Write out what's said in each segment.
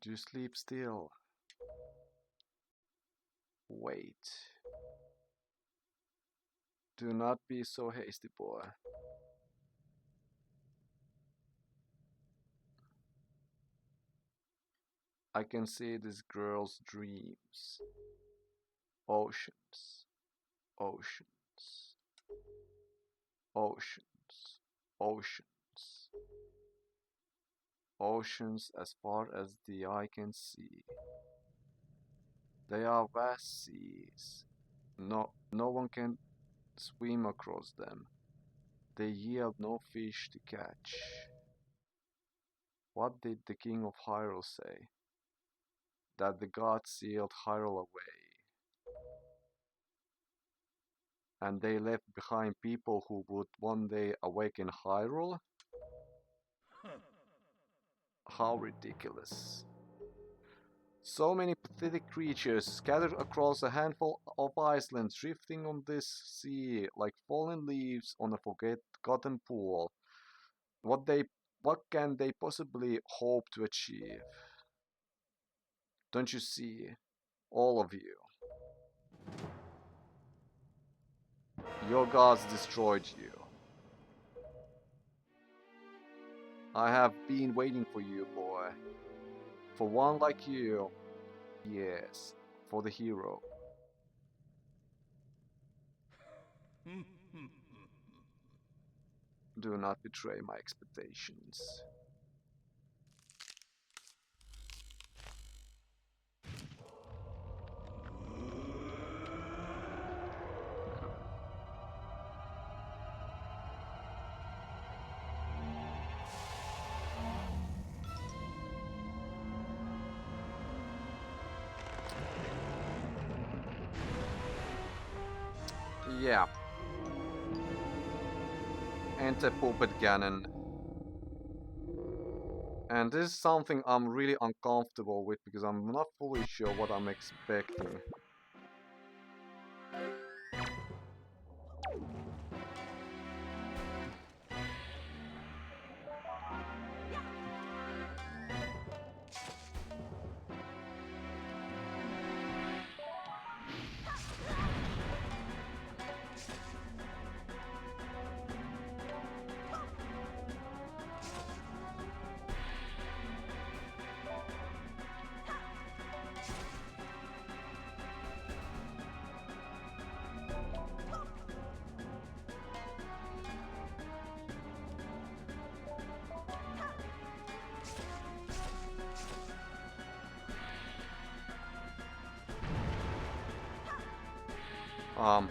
Do sleep still. Wait. Do not be so hasty, boy. I can see this girl's dreams. Oceans. Oceans. Oceans. Oceans. Oceans as far as the eye can see. They are vast seas. No one can swim across them. They yield no fish to catch. What did the king of Hyrule say? That the gods sealed Hyrule away. And they left behind people who would one day awaken Hyrule? How ridiculous. So many pathetic creatures scattered across a handful of islands, drifting on this sea like fallen leaves on a forgotten pool. What can they possibly hope to achieve? Don't you see, all of you? Your gods destroyed you. I have been waiting for you, boy. For one like you. Yes, for the hero. Do not betray my expectations. Yeah. Enter Puppet Ganon. And this is something I'm really uncomfortable with because I'm not fully sure what I'm expecting. Um,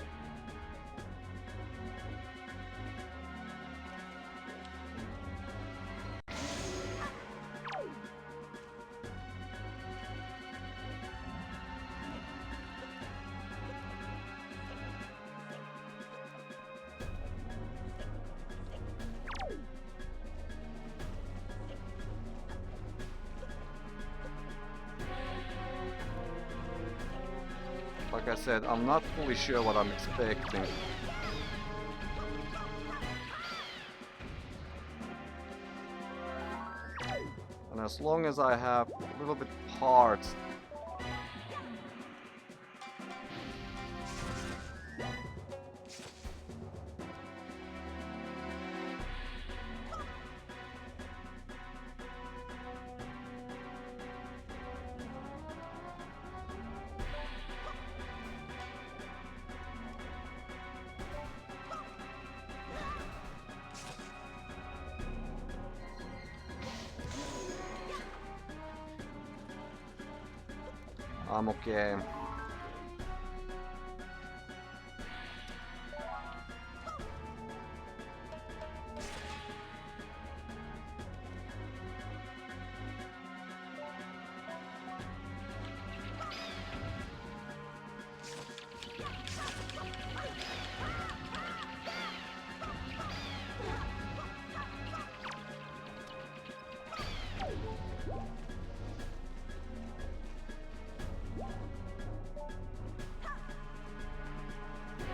like I said, I'm not fully sure what I'm expecting. And as long as I have a little bit heart, I'm okay.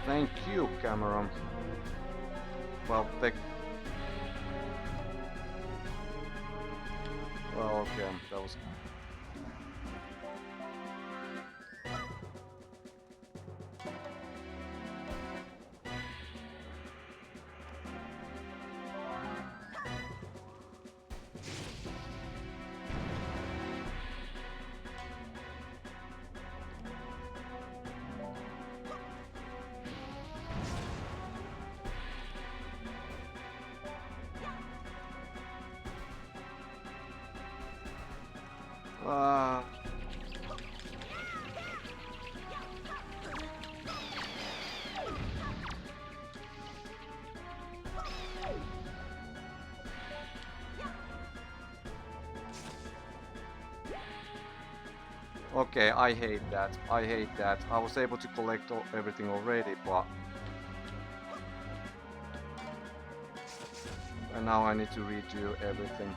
Thank you, Cameron. Well, well, okay, that was Ah. Okay, I hate that. I hate that. I was able to collect everything already, but... And now I need to redo everything.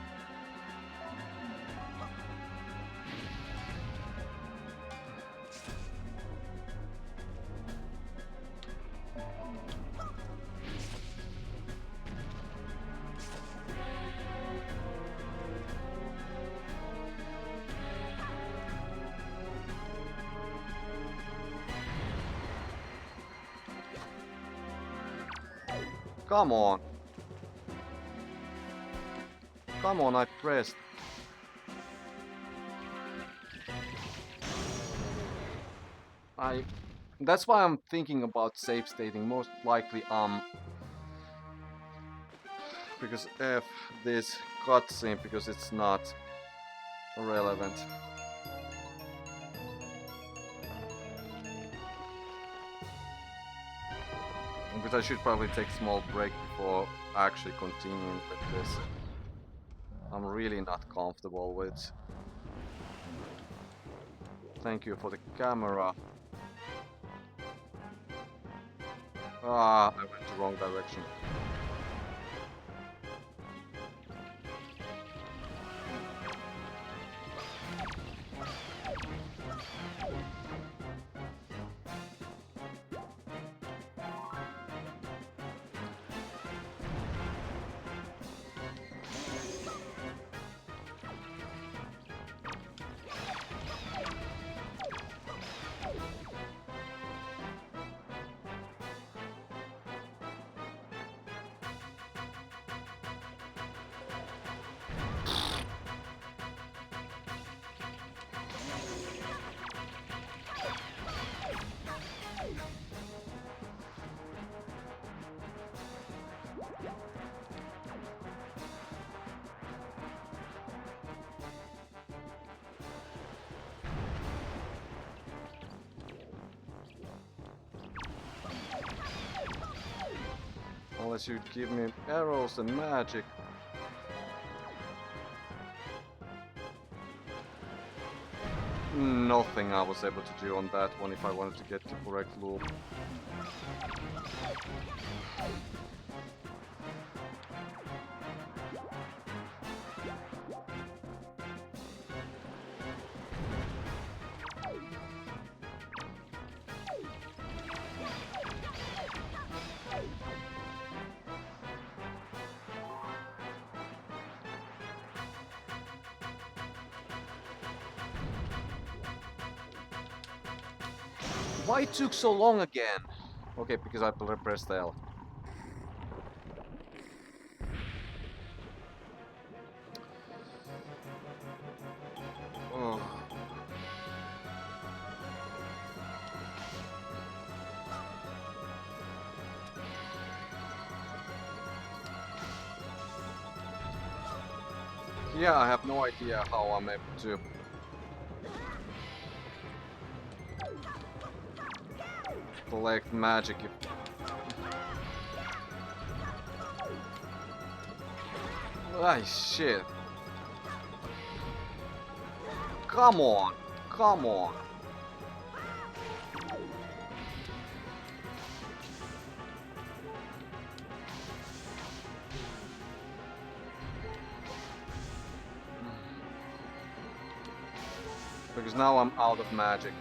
Come on. Come on, I pressed. That's why I'm thinking about save stating. Most likely, because F this cutscene, because it's not relevant. But I should probably take a small break before actually continuing with this. I'm really not comfortable with. Thank you for the camera. Ah, I went the wrong direction. Unless you'd give me arrows and magic. Nothing I was able to do on that one if I wanted to get the correct loop. Why it took so long again? Okay, because I pressed L. Oh. Yeah, I have no idea how I'm able to. Collect magic if... Ah, shit. Come on. Come on. Because now I'm out of magic.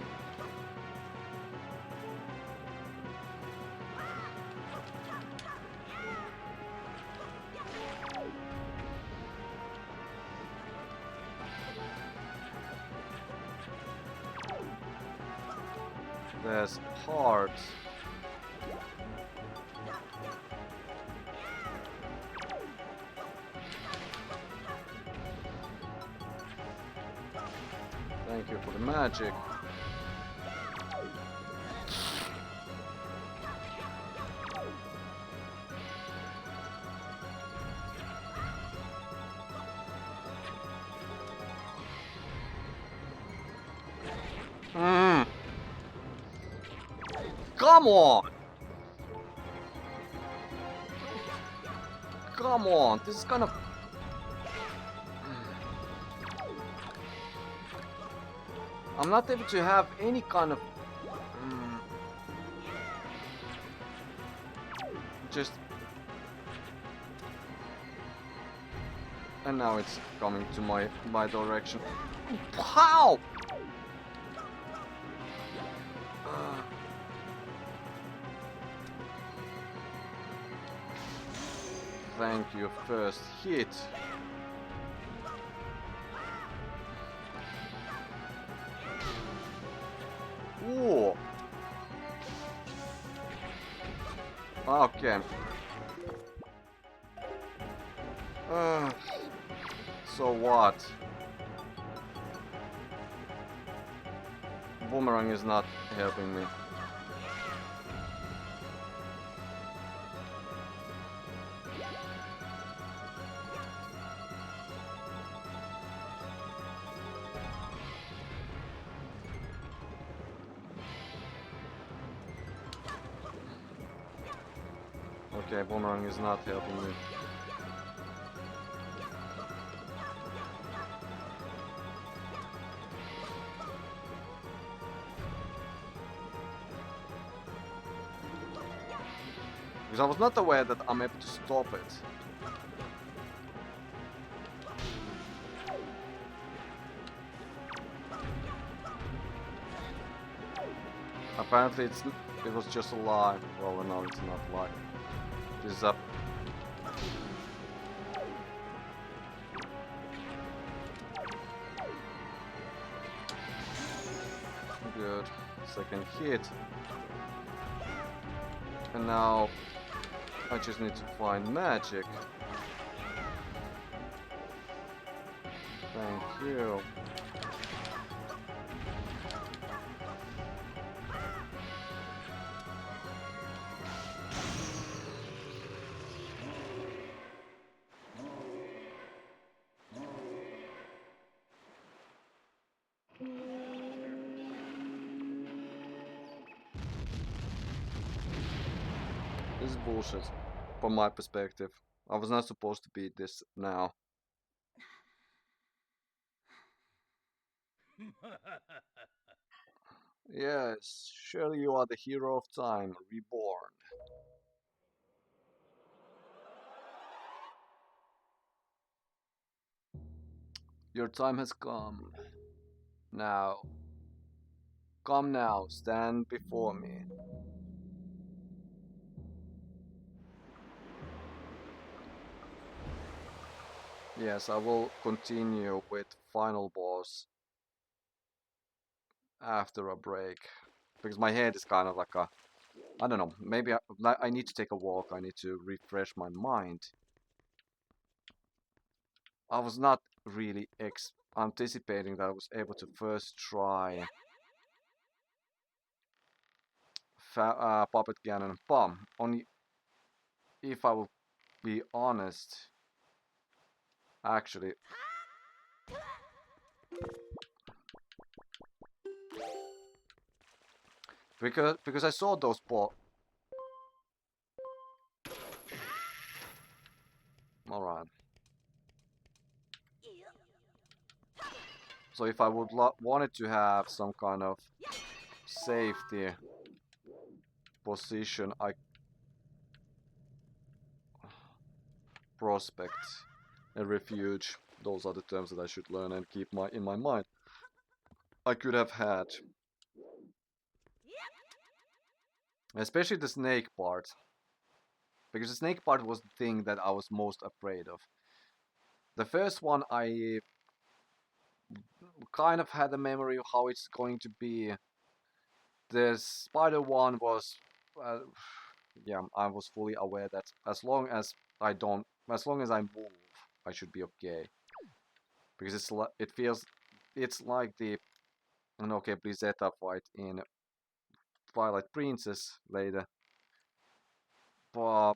There's hearts. Thank you for the magic. Come on! Come on! This is kind of... I'm not able to have any kind of... just... And now it's coming to my direction. How? Thank you, first hit. Ooh. Okay. So what? Boomerang is not helping me. Okay, boomerang is not helping me. Because I was not aware that I'm able to stop it. Apparently it was just a lie. Well, no, it's not a lie. This is up. Good. Second hit. And now I just need to find magic. Thank you. This is bullshit, from my perspective. I was not supposed to beat this now. Yes, surely you are the hero of time, reborn. Your time has come. Now. Come now, stand before me. Yes, I will continue with final boss after a break. Because my head is kind of like a... I don't know, maybe I need to take a walk, I need to refresh my mind. I was not really anticipating that I was able to first try Puppet Ganon Bomb. Only if I will be honest, actually... Because I saw those Alright. So if I would wanted to have some kind of safety position, prospect, a refuge, those are the terms that I should learn and keep in my mind. I could have had. Especially the snake part. Because the snake part was the thing that I was most afraid of. The first one I kind of had a memory of how it's going to be. The spider one was... yeah, I was fully aware that as long as I move, I should be okay. Because it's like the okay Blizzetta fight in Twilight Princess later, but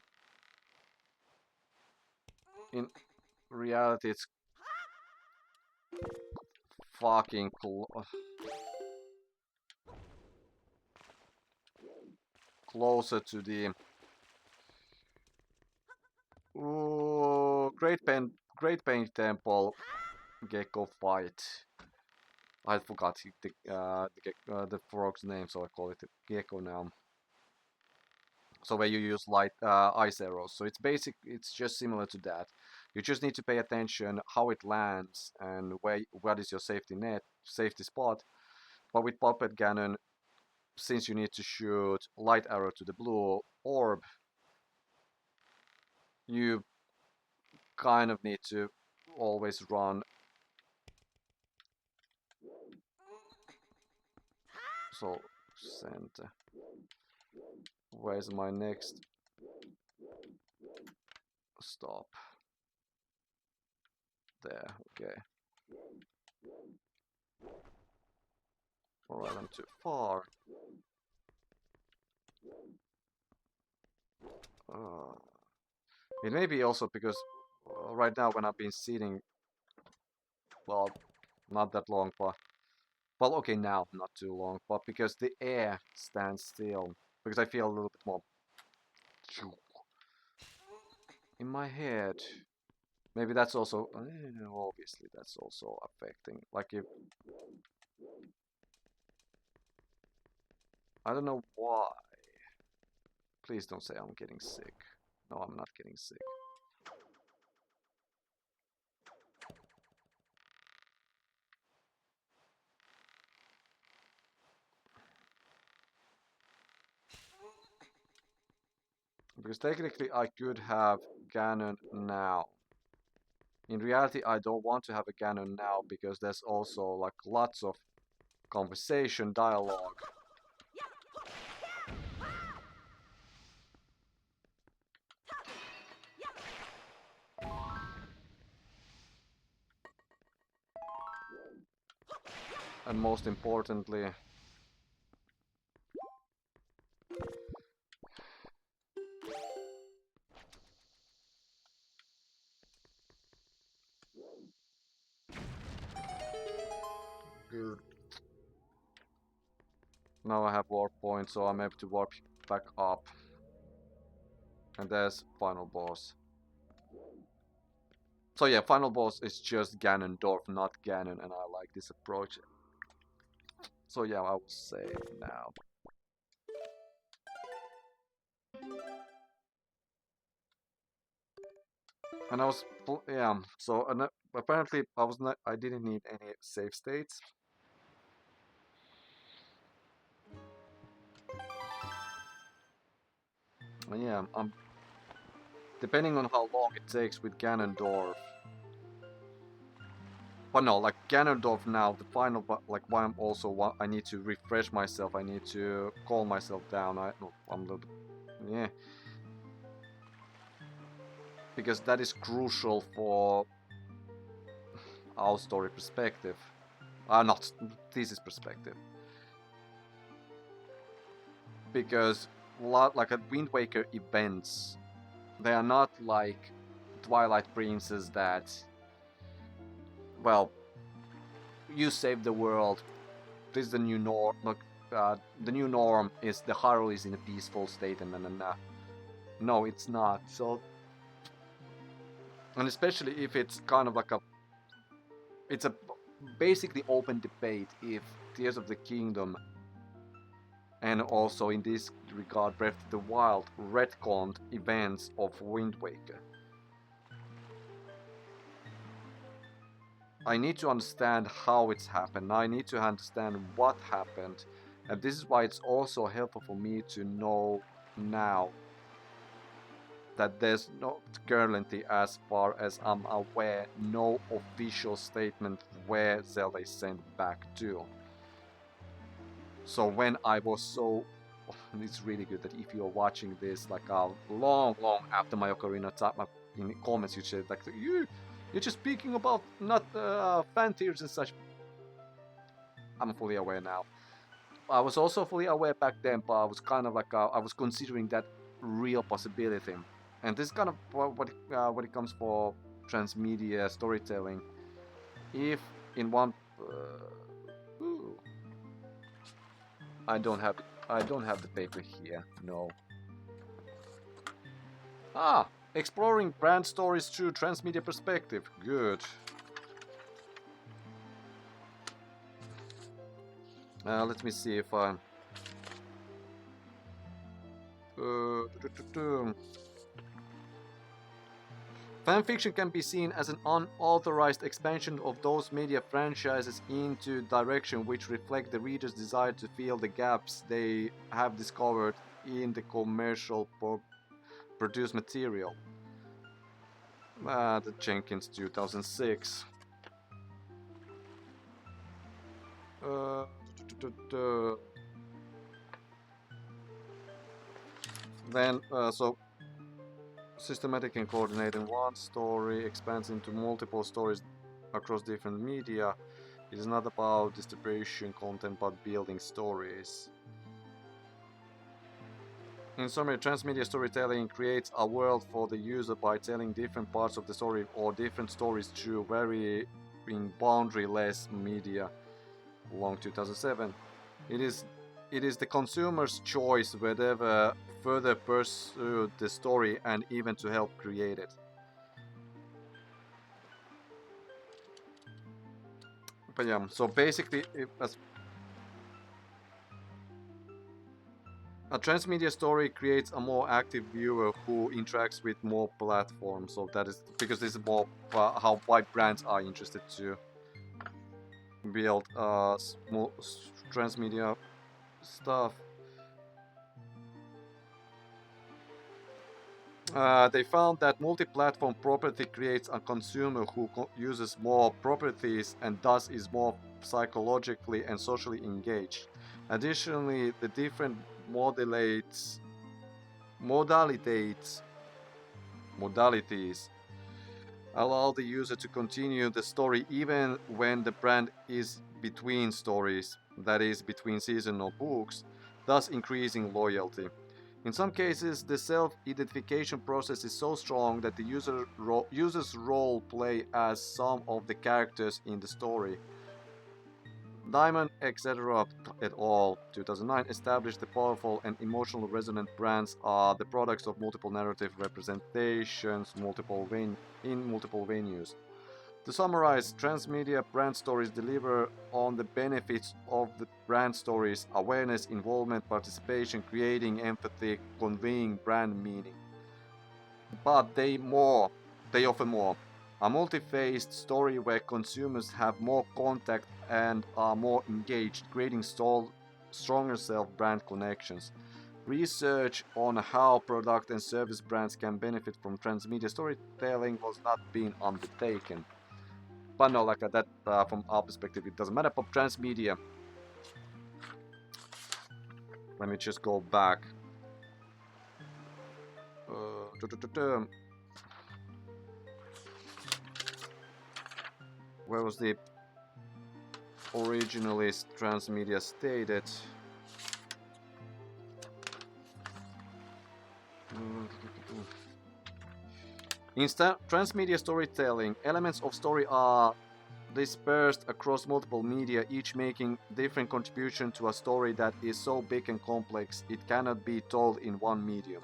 in reality it's fucking cool. closer to the Great Pain Temple gecko fight. I forgot the frog's name, so I call it a gecko now. So where you use light ice arrows. So it's just similar to that. You just need to pay attention how it lands and what is your safety spot. But with Puppet Ganon, since you need to shoot light arrow to the blue orb, you kind of need to always run. So center. Where's my next stop? There, okay. Alright, I'm too far. It may be also because right now when I've been sitting, well, not that long, but well, okay, now not too long, but because the air stands still, because I feel a little bit more in my head. Maybe that's also obviously that's also affecting. Like if I don't know why. Please don't say I'm getting sick. No, I'm not getting sick. Because technically I could have Ganon now. In reality, I don't want to have a Ganon now because there's also like lots of conversation, dialogue. And most importantly, good. Now I have warp point, so I'm able to warp back up. And there's final boss. So yeah, final boss is just Ganondorf, not Ganon, and I like this approach. So yeah, I will save now. And I was, yeah, so apparently I didn't need any save states. And yeah, depending on how long it takes with Ganondorf. But no, like Ganondorf now, the final, like why I'm also, I need to refresh myself, I need to calm myself down, I'm a little, yeah. Because that is crucial for our story perspective. Not thesis perspective. Because like at Wind Waker events, they are not like Twilight Princess that, well, you save the world. This is the new norm. The new norm is the Hyrule is in a peaceful state, and no, it's not. So, and especially if it's kind of like it's a basically open debate if Tears of the Kingdom, and also in this regard Breath of the Wild, retconned events of Wind Waker. I need to understand how it's happened. I need to understand what happened. And this is why it's also helpful for me to know now that there's no currently, as far as I'm aware, no official statement where Zelda is sent back to. So when I was so... It's really good that if you're watching this like long after my Ocarina time, in the comments you said like, you're just speaking about not fan theories and such. I'm fully aware now. I was also fully aware back then, but I was kind of like I was considering that real possibility. And this is kind of what it comes for transmedia storytelling. If in one, I don't have I don't have the paper here, no. Ah! Exploring brand stories through transmedia perspective. Good. Let me see if I... Fanfiction can be seen as an unauthorized expansion of those media franchises into direction which reflect the reader's desire to fill the gaps they have discovered in the commercial produced material. The Jenkins 2006. Then, so systematic and coordinating one story expands into multiple stories across different media. It is not about distribution content but building stories. In summary, transmedia storytelling creates a world for the user by telling different parts of the story or different stories through varying boundaryless media. Long 2007. It is the consumer's choice whether further pursue the story and even to help create it. But yeah, so basically, a transmedia story creates a more active viewer who interacts with more platforms. So that is because this is more how wide brands are interested to build small transmedia stuff. They found that multi-platform property creates a consumer who uses more properties and thus is more psychologically and socially engaged. Additionally, the different modalities allow the user to continue the story even when the brand is between stories, that is, between seasonal books, thus increasing loyalty. In some cases, the self-identification process is so strong that the user's role play as some of the characters in the story. Diamond, etc. et al. 2009 established the powerful and emotional resonant brands are the products of multiple narrative representations in multiple venues. To summarize, transmedia brand stories deliver on the benefits of the brand stories: awareness, involvement, participation, creating empathy, conveying brand meaning. But they offer more. A multi-phased story where consumers have more contact and are more engaged, creating stronger self-brand connections. Research on how product and service brands can benefit from transmedia storytelling was not being undertaken. But no, like that, from our perspective, it doesn't matter. But transmedia. Let me just go back. Where was the originally transmedia stated? In transmedia storytelling, elements of story are dispersed across multiple media, each making different contribution to a story that is so big and complex it cannot be told in one medium.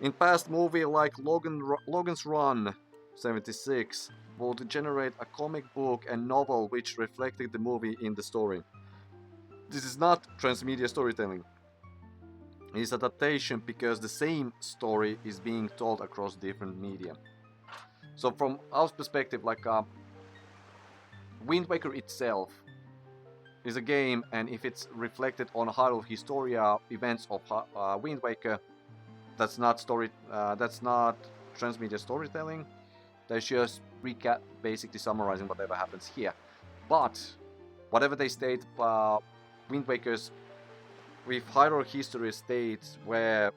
In past movie like Logan's Run 76 would generate a comic book and novel which reflected the movie in the story. This is not transmedia storytelling. It is adaptation because the same story is being told across different media. So from our perspective, like Wind Waker itself is a game, and if it's reflected on Hyrule Historia events of Wind Waker, that's not transmedia storytelling. That's just recap, basically summarizing whatever happens here. But whatever they state, Wind Waker's with Hyrule History states where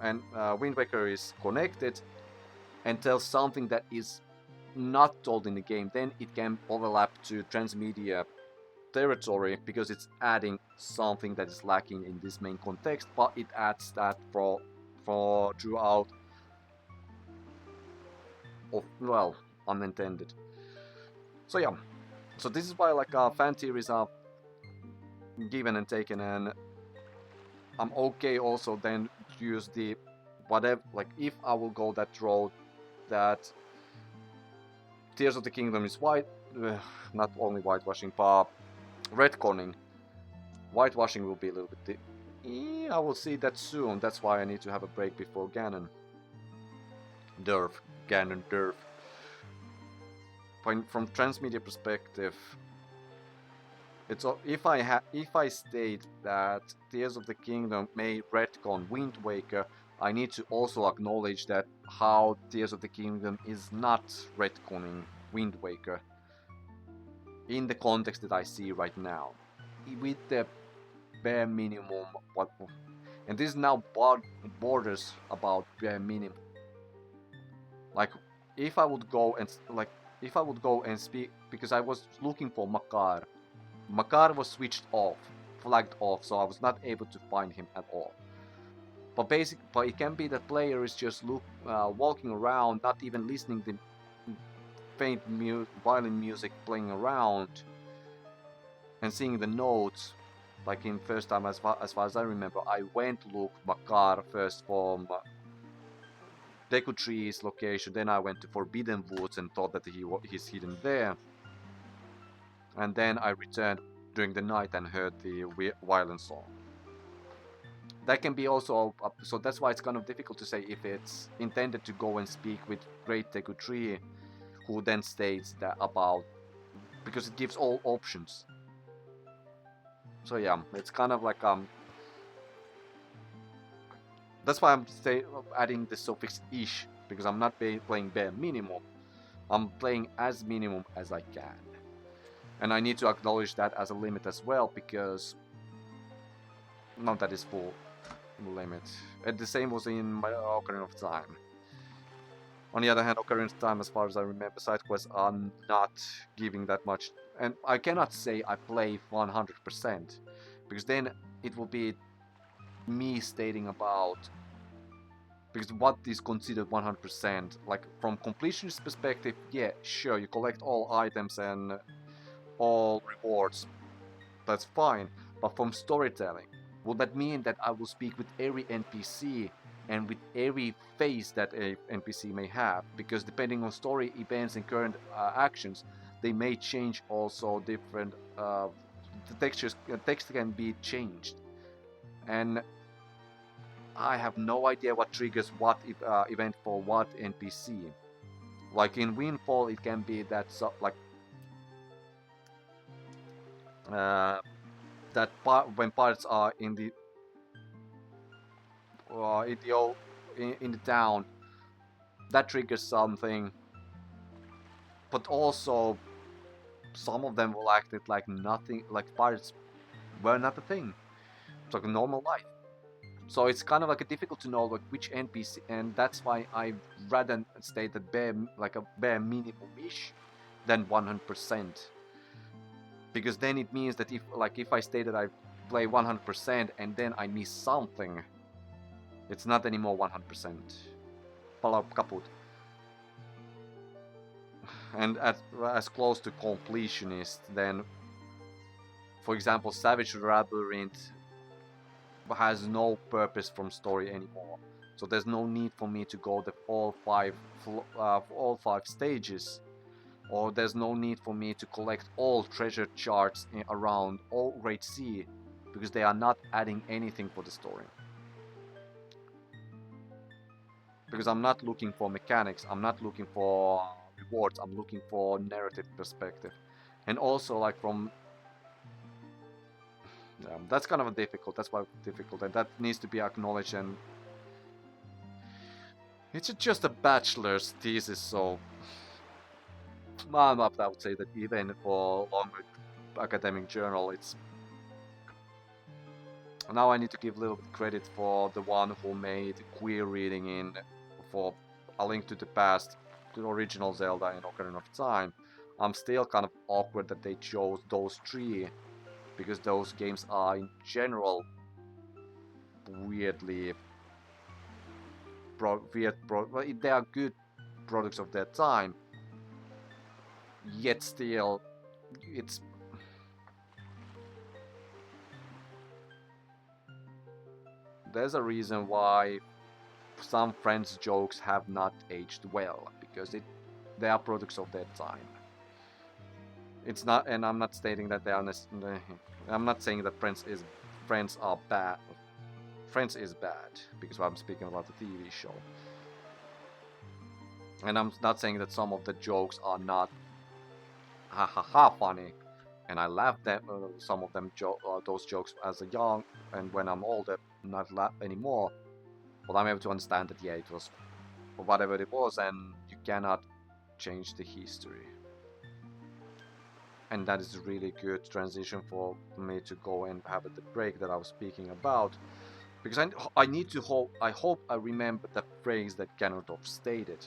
and Wind Waker is connected and tells something that is not told in the game, then it can overlap to transmedia territory because it's adding something that is lacking in this main context, but it adds that for throughout of, well, unintended. So yeah, so this is why like fan theories are given and taken, and I'm okay also then to use the whatever, like if I will go that road that Tears of the Kingdom is not only whitewashing, but retconning. Whitewashing will be a little bit. I will see that soon. That's why I need to have a break before Ganon. Ganondorf. From transmedia perspective, it's if I state that Tears of the Kingdom may retcon Wind Waker, I need to also acknowledge that how Tears of the Kingdom is not retconning Wind Waker in the context that I see right now, with the bare minimum. And this now borders about bare minimum. Like if I would go and speak, because I was looking for Makar. Makar was switched off, flagged off, so I was not able to find him at all. But it can be that player is just walking around, not even listening to faint violin music playing around, and seeing the notes. Like in first time, as far as I remember, I went to look Makar first from Deku Tree's location, then I went to Forbidden Woods and thought that he's hidden there. And then I returned during the night and heard the violin song. That can be also, so that's why it's kind of difficult to say if it's intended to go and speak with Great Deku Tree, who then states that about, because it gives all options. So yeah, it's kind of like that's why I'm adding the suffix ish, because I'm not playing bare minimum. I'm playing as minimum as I can. And I need to acknowledge that as a limit as well, because not that is full limit. And the same was in my Ocarina of Time. On the other hand, Ocarina of Time, as far as I remember, side quests are not giving that much. And I cannot say I play 100%, because then it will be me stating about, because what is considered 100%, like from completionist perspective, yeah, sure, you collect all items and all rewards, that's fine. But from storytelling, will that mean that I will speak with every NPC and with every face that a NPC may have? Because depending on story events and current actions, they may change also different. The text can be changed, and I have no idea what triggers what event for what NPC. Like in Windfall, it can be that that when parts are in the in the town, that triggers something. But also, some of them will act it like nothing, like pirates were not a thing. It's like a normal life. So it's kind of like difficult to know like which NPC, and that's why I rather state that a bare minimum-ish than 100%. Because then it means that if I state that I play 100% and then I miss something, it's not anymore 100%. Pala kaput. And as close to completionist, then, for example, Savage Labyrinth has no purpose from story anymore. So there's no need for me to go all five stages, or there's no need for me to collect all treasure charts around all Great Sea, because they are not adding anything for the story. Because I'm not looking for mechanics, I'm not looking for rewards, I'm looking for narrative perspective. And also, like from that's kind of difficult. That's why it's difficult, and that needs to be acknowledged. And it's just a bachelor's thesis, so I would say that even for longer academic journal, it's now I need to give a little bit credit for the one who made queer reading in for A Link to the Past, to the original Zelda and Ocarina of Time. I'm still kind of awkward that they chose those three, because those games are in general weirdly they are good products of their time, yet still it's there's a reason why some Friends jokes have not aged well, because they are products of their time. It's not, and I'm not stating that they are. I'm not saying that Friends are bad. Friends is bad because I'm speaking about the TV show, and I'm not saying that some of the jokes are not ha ha ha funny, and I laughed at some of them those jokes as a young, and when I'm older, not laugh anymore. But I'm able to understand that, yeah, it was whatever it was, and you cannot change the history. And that is a really good transition for me to go and have the break that I was speaking about, because I need to hope I remember the phrase that Ganondorf stated.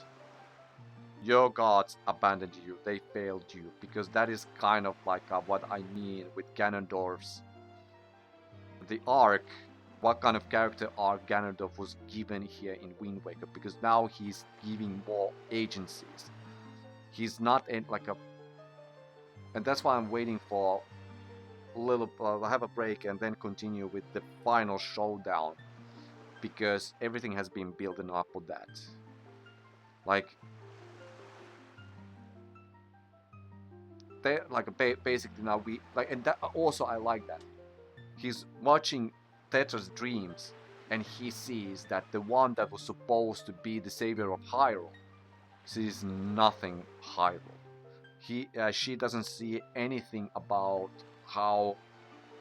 Your gods abandoned you, they failed you, because that is kind of like what I mean with Ganondorf's the arc. What kind of character arc Ganondorf was given here in Wind Waker, because now he's giving more agencies. He's not in like a, and that's why I'm waiting for a little. Have a break and then continue with the final showdown, because everything has been building up for that. Like, they like basically now we like, and that also I like that he's watching Tetra's dreams, and he sees that the one that was supposed to be the savior of Hyrule sees nothing Hyrule. She doesn't see anything about how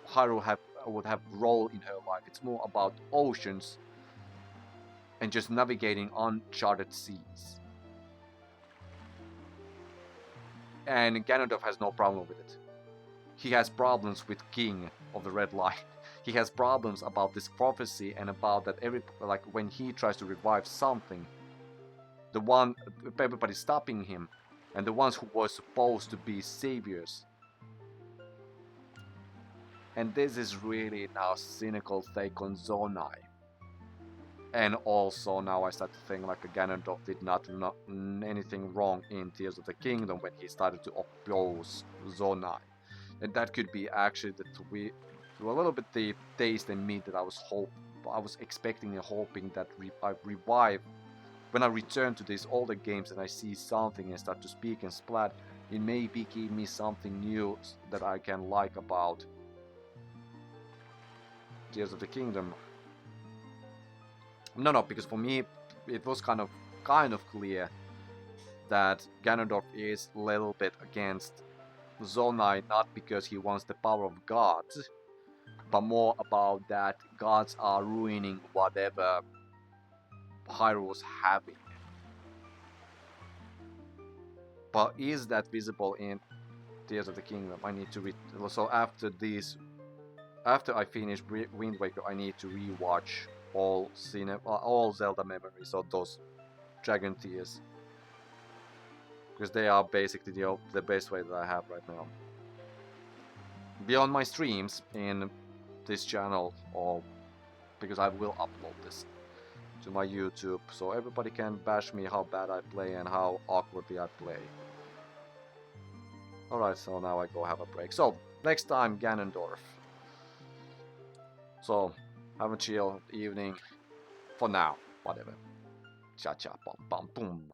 Hyrule would have role in her life. It's more about oceans and just navigating uncharted seas. And Ganondorf has no problem with it. He has problems with King of the Red Light. He has problems about this prophecy and about that when he tries to revive something, everybody's stopping him, and the ones who were supposed to be saviors. And this is really now cynical take on Zonai. And also now I start to think like Ganondorf did not anything wrong in Tears of the Kingdom when he started to oppose Zonai. And that could be actually a little bit the taste in me that I was expecting and hoping that I revive when I return to these older games and I see something and start to speak and splat. It maybe give me something new that I can like about Tears of the Kingdom. No, because for me it was kind of clear that Ganondorf is a little bit against Zonai, not because he wants the power of gods, but more about that gods are ruining whatever Hyrule's having. But is that visible in Tears of the Kingdom? I need to so after I finish Wind Waker, I need to rewatch all Zelda memories, so those Dragon Tears, because they are basically the best way that I have right now. Beyond my streams in this channel, or because I will upload this to my YouTube, so everybody can bash me how bad I play and how awkwardly I play. Alright, so now I go have a break. So, next time, Ganondorf. So, have a chill evening. For now, whatever. Cha cha, bum bum boom.